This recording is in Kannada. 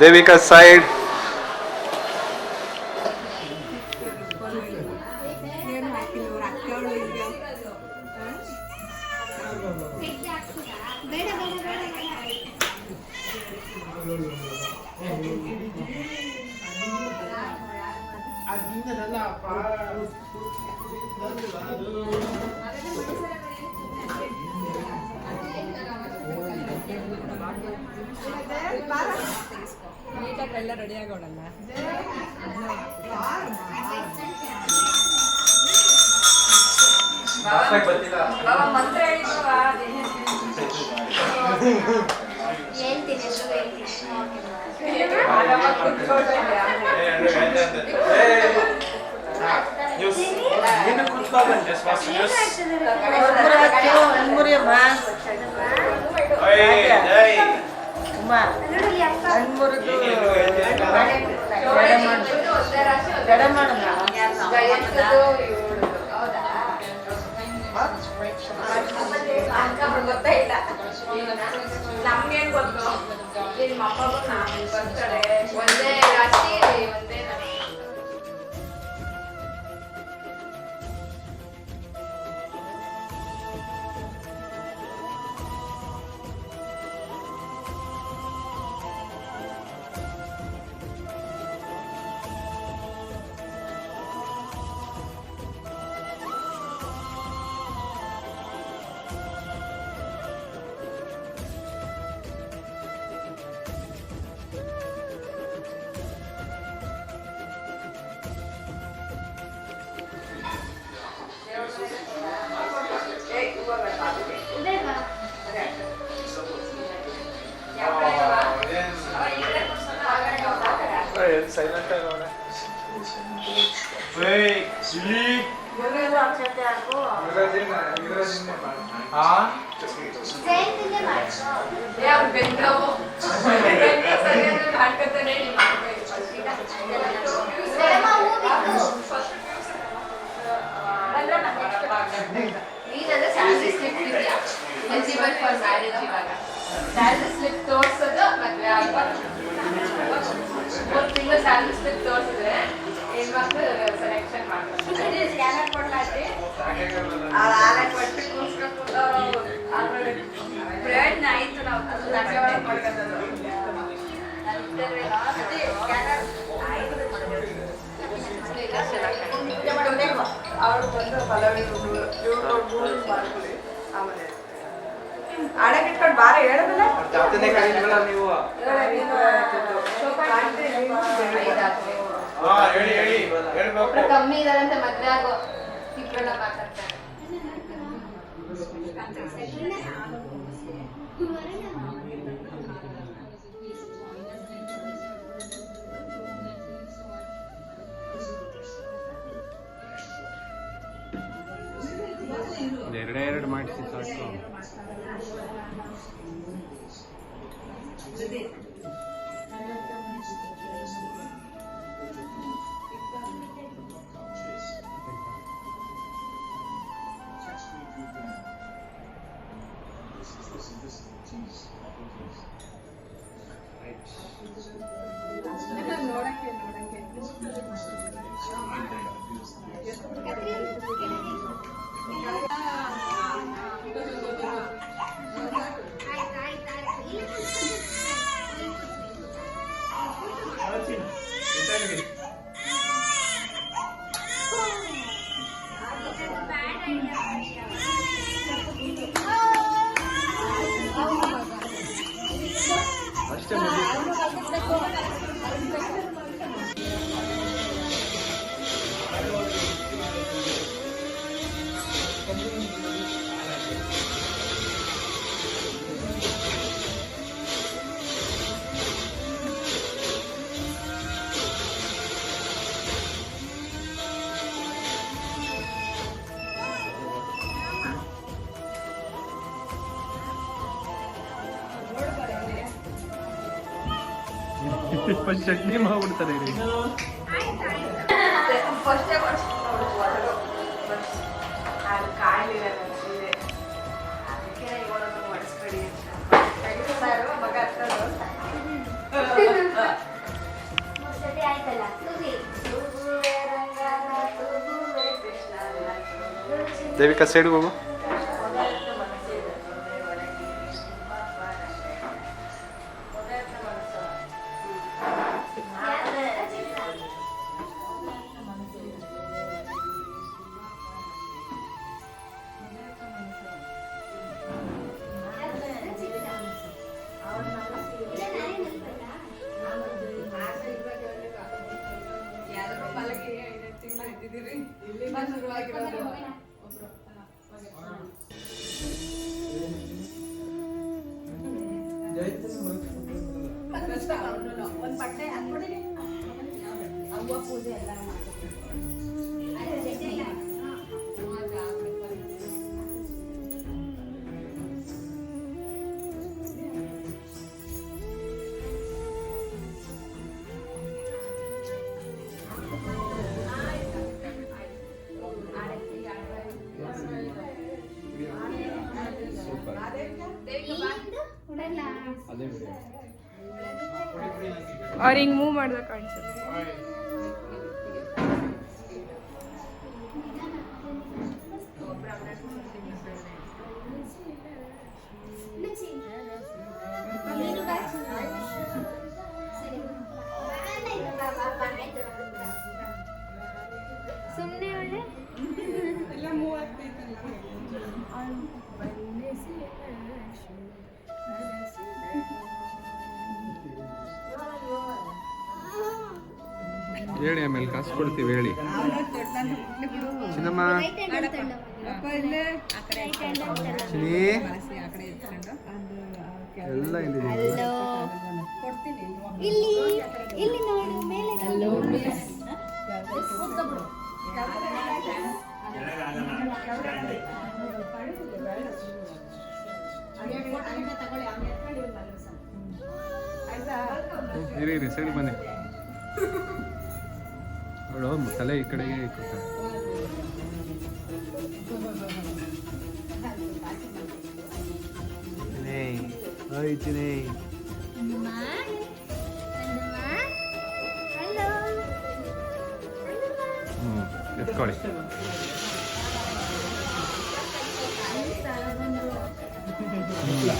ದೇವಿಕಾ ಸೈಡ್. ನೀಟಾಗೆಲ್ಲ ರೆಡಿ ಆಗೋಣಲ್ಲ. ನಮ್ಗೇನ್ ಗೊತ್ತು ನಿಮ್ಮ ಅಪ್ಪಗೂ ಬರ್ತಾರೆ ಒಂದೇ ರಾಶಿ ಒಂದೇ. ಸೈಲೆಂಟ್ ಆಗೋಣ. ಸ್ಯಾಲರಿ ಸ್ಲಿಪ್ ತೋರ್ಸೋದು ಮದ್ವೆ ಆಗ್ಬಾರ್ದು. 3 ತಿಂಗಳು ಸ್ಯಾಲರಿ ಸ್ಲಿಪ್ ತೋರ್ಸಿದ್ರೆ ಹೆಣ್ಮಕ್ಳು ಸೆಲೆಕ್ಷನ್ ಮಾಡ್ತಾರೆ. ಸ್ಕ್ಯಾನರ್ ಕೊಡ್ಲಾತಿ ಪ್ರಯತ್ನ ಆಯ್ತು. ನಾವು ಅವ್ರು ಬಂದು ಆಮೇಲೆ ಆಡಕ್ಕೆ ಇಟ್ಕೊಂಡು ಬಾರ ಹೇಳೋದಿಲ್ಲ. ನೀವು ಕಮ್ಮಿ ಇದಾರಂತೆ ಮದ್ವೆ ಆಗೋ ಇಬ್ಬರೆಲ್ಲ ಮಾತಾಡ್ತಾರೆ. ಎರಡು ಮಾಡಿಸಿ ಸಾಕು. ಚಟ್ನಿ ಮಾಡ್ಬಿಡ್ತಾರೆ ರೀ. ದೇವಿಕಾ ಸೈಡ್ಗೆ ಹೋಗು. ಯಾರೋ ಪಲಕಿ 5 ತಿಂಗಳು ಇದ್ದಿದ್ದೀರಿ ಬಂದು ಶುರುವಾಗಿರೋದು. ಒಂದು ಬಟ್ಟೆ ಹಾಕ್ಕೊಡಿ. ಅವ್ವ ಪೂಜೆ ಎಲ್ಲ ಅವ್ರು ಹಿಂಗೆ ಮೂವ್ ಮಾಡ್ದಾಗ ಕಾಣಿಸುತ್ತೆ. ಸುಮ್ಮನೆ ಒಳ್ಳೆ ಎಲ್ಲ ಮೂವ್ ಆಗ್ತೈತಲ್ಲ. ಹೇಳಿ, ಆಮೇಲೆ ಕಾಸು ಕೊಡ್ತೀವಿ ಹೇಳಿ. ಚಿನ್ನಮ್ಮ, ರೈಟ್ ಹ್ಯಾಂಡ್ ತಗೊಂಡು ಅಪ್ಪ ಇಲ್ಲೇ ರೈಟ್ ಹ್ಯಾಂಡ್ ತಗೊಂಡು ಚಿನಿ ಬಳಸಿ ಆ ಕಡೆ ಎತ್ಕೊಂಡು ಎಲ್ಲ ಇಲ್ಲಿದೆ. ಹಲೋ ಕೊಡ್ತೀನಿ. ಇಲ್ಲಿ ಇಲ್ಲಿ ನೋಡು ಮೇಲೆ ಇರಿ ಸೈಡ್ ಬನ್ನಿ. ಅವಳು ತಲೆ ಈ ಕಡೆಗೆ ಇಕ್ಕೊತಾಳೆ. ಹಾಯ್ ಚಿನಿ. ಹಲೋ ಎತ್ಕೊಳ್ಳಿ. ಹಲೋ